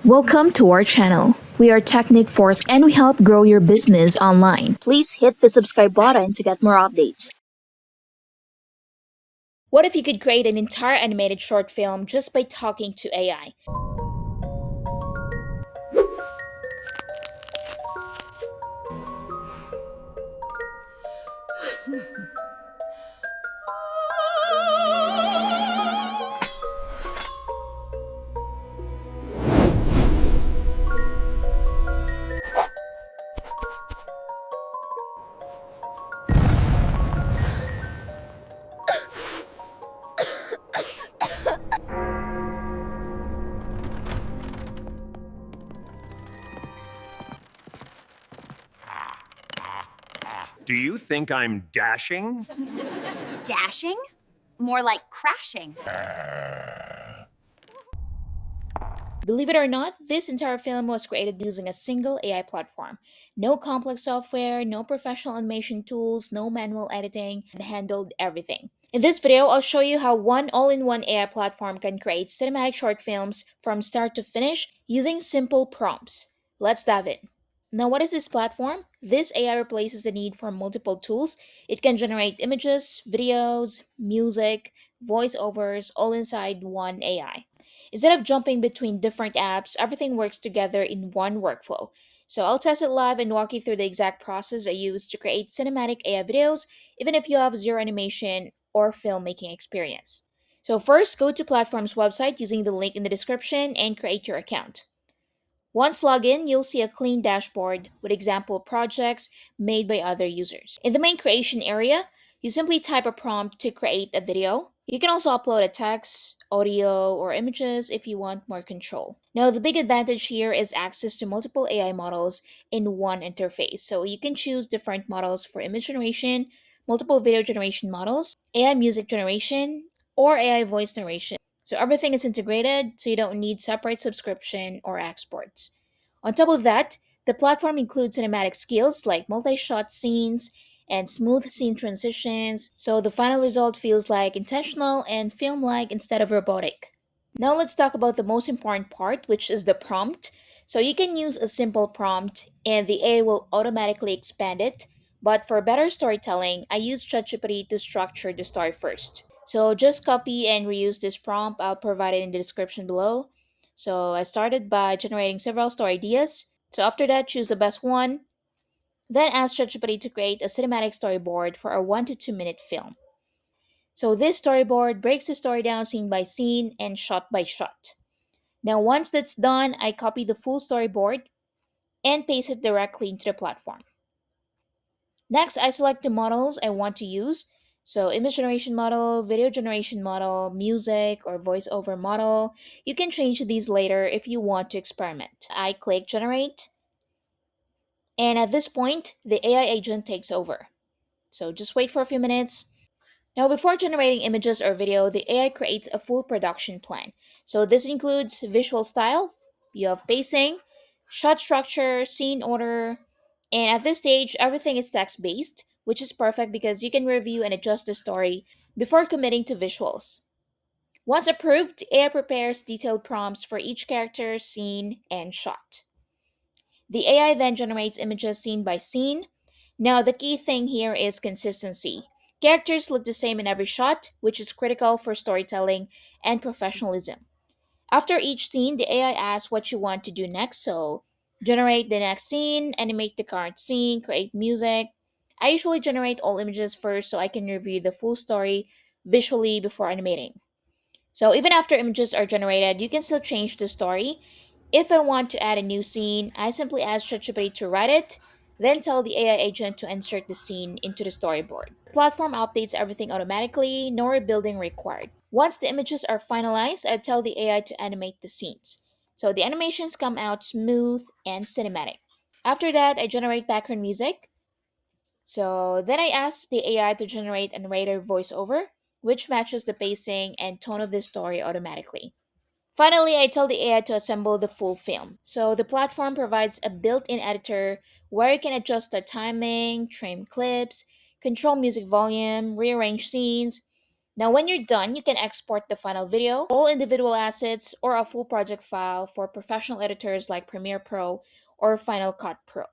Welcome to our channel. We are Technic Force and we help grow your business online. Please hit the subscribe button to get more updates. What if you could create an entire animated short film just by talking to AI? Do you think I'm dashing? Dashing? More like crashing. Believe it or not, this entire film was created using a single AI platform. No complex software, no professional animation tools, no manual editing, it handled everything. In this video, I'll show you how one all-in-one AI platform can create cinematic short films from start to finish using simple prompts. Let's dive in. Now, what is this platform? This AI replaces the need for multiple tools. It can generate images, videos, music, voiceovers, all inside one AI. Instead of jumping between different apps, everything works together in one workflow. So I'll test it live and walk you through the exact process I use to create cinematic AI videos, even if you have zero animation or filmmaking experience. So first, go to platform's website using the link in the description and create your account. Once logged in, you'll see a clean dashboard with example projects made by other users. In the main creation area, you simply type a prompt to create a video. You can also upload a text, audio, or images if you want more control. Now, the big advantage here is access to multiple AI models in one interface. So you can choose different models for image generation, multiple video generation models, AI music generation, or AI voice generation. So everything is integrated, so you don't need separate subscription or exports. On top of that, the platform includes cinematic skills like multi-shot scenes and smooth scene transitions, so the final result feels like intentional and film-like instead of robotic. Now let's talk about the most important part, which is the prompt. So you can use a simple prompt and the AI will automatically expand it, but for better storytelling, I use ChatGPT to structure the story first. So just copy and reuse this prompt. I'll provide it in the description below. So I started by generating several story ideas. So after that, choose the best one. Then ask ChatGPT to create a cinematic storyboard for a 1 to 2 minute film. So this storyboard breaks the story down scene by scene and shot by shot. Now once that's done, I copy the full storyboard and paste it directly into the platform. Next, I select the models I want to use. So image generation model, video generation model, music or voiceover model. You can change these later if you want to experiment. I click generate, and at this point, the AI agent takes over. So just wait for a few minutes. Now, before generating images or video, the AI creates a full production plan. So this includes visual style, you have pacing, shot structure, scene order, and at this stage, everything is text based, which is perfect because you can review and adjust the story before committing to visuals. Once approved, AI prepares detailed prompts for each character, scene, and shot. The AI then generates images scene by scene. Now, the key thing here is consistency. Characters look the same in every shot, which is critical for storytelling and professionalism. After each scene, the AI asks what you want to do next. So, generate the next scene, animate the current scene, create music. I usually generate all images first so I can review the full story visually before animating. So, even after images are generated, you can still change the story. If I want to add a new scene, I simply ask ChatGPT to write it, then tell the AI agent to insert the scene into the storyboard. The platform updates everything automatically, no rebuilding required. Once the images are finalized, I tell the AI to animate the scenes. So the animations come out smooth and cinematic. After that, I generate background music. So then I ask the AI to generate a narrator voiceover, which matches the pacing and tone of the story automatically. Finally, I tell the AI to assemble the full film. So the platform provides a built-in editor where you can adjust the timing, trim clips, control music volume, rearrange scenes. Now, when you're done, you can export the final video, all individual assets, or a full project file for professional editors like Premiere Pro or Final Cut Pro.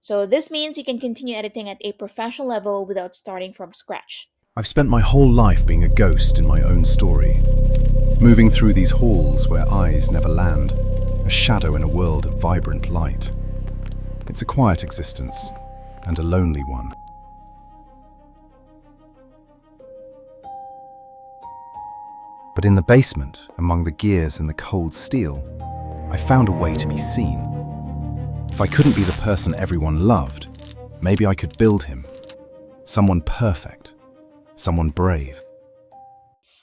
So, this means you can continue editing at a professional level without starting from scratch. I've spent my whole life being a ghost in my own story, moving through these halls where eyes never land, a shadow in a world of vibrant light. It's a quiet existence, and a lonely one. But in the basement, among the gears and the cold steel, I found a way to be seen. If I couldn't be the person everyone loved, maybe I could build him. Someone perfect, someone brave.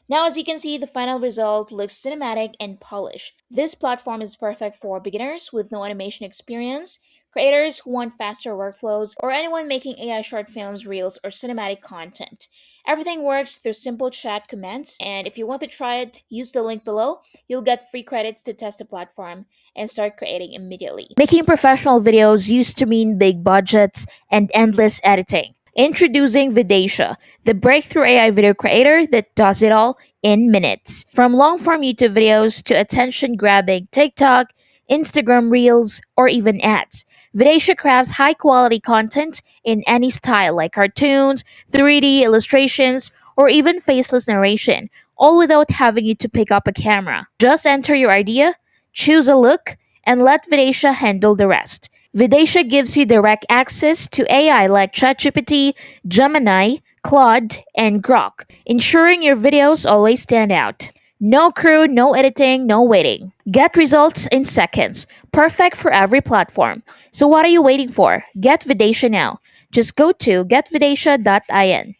Now, as you can see, the final result looks cinematic and polished. This platform is perfect for beginners with no animation experience, creators who want faster workflows, or anyone making AI short films, reels, or cinematic content. Everything works through simple chat commands, and if you want to try it, use the link below. You'll get free credits to test the platform and start creating immediately. Making professional videos used to mean big budgets and endless editing. Introducing Vidatia, the breakthrough AI video creator that does it all in minutes. From long form YouTube videos to attention grabbing TikTok, Instagram Reels, or even ads, Vidatia crafts high quality content in any style like cartoons, 3D illustrations, or even faceless narration, all without having you to pick up a camera. Just enter your idea, choose a look, and let Vidatia handle the rest. Vidatia gives you direct access to AI like ChatGPT, Gemini, Claude, and Grok, ensuring your videos always stand out. No crew, no editing, no waiting. Get results in seconds, perfect for every platform. So what are you waiting for? Get Vidatia now. Just go to getvidatia.in.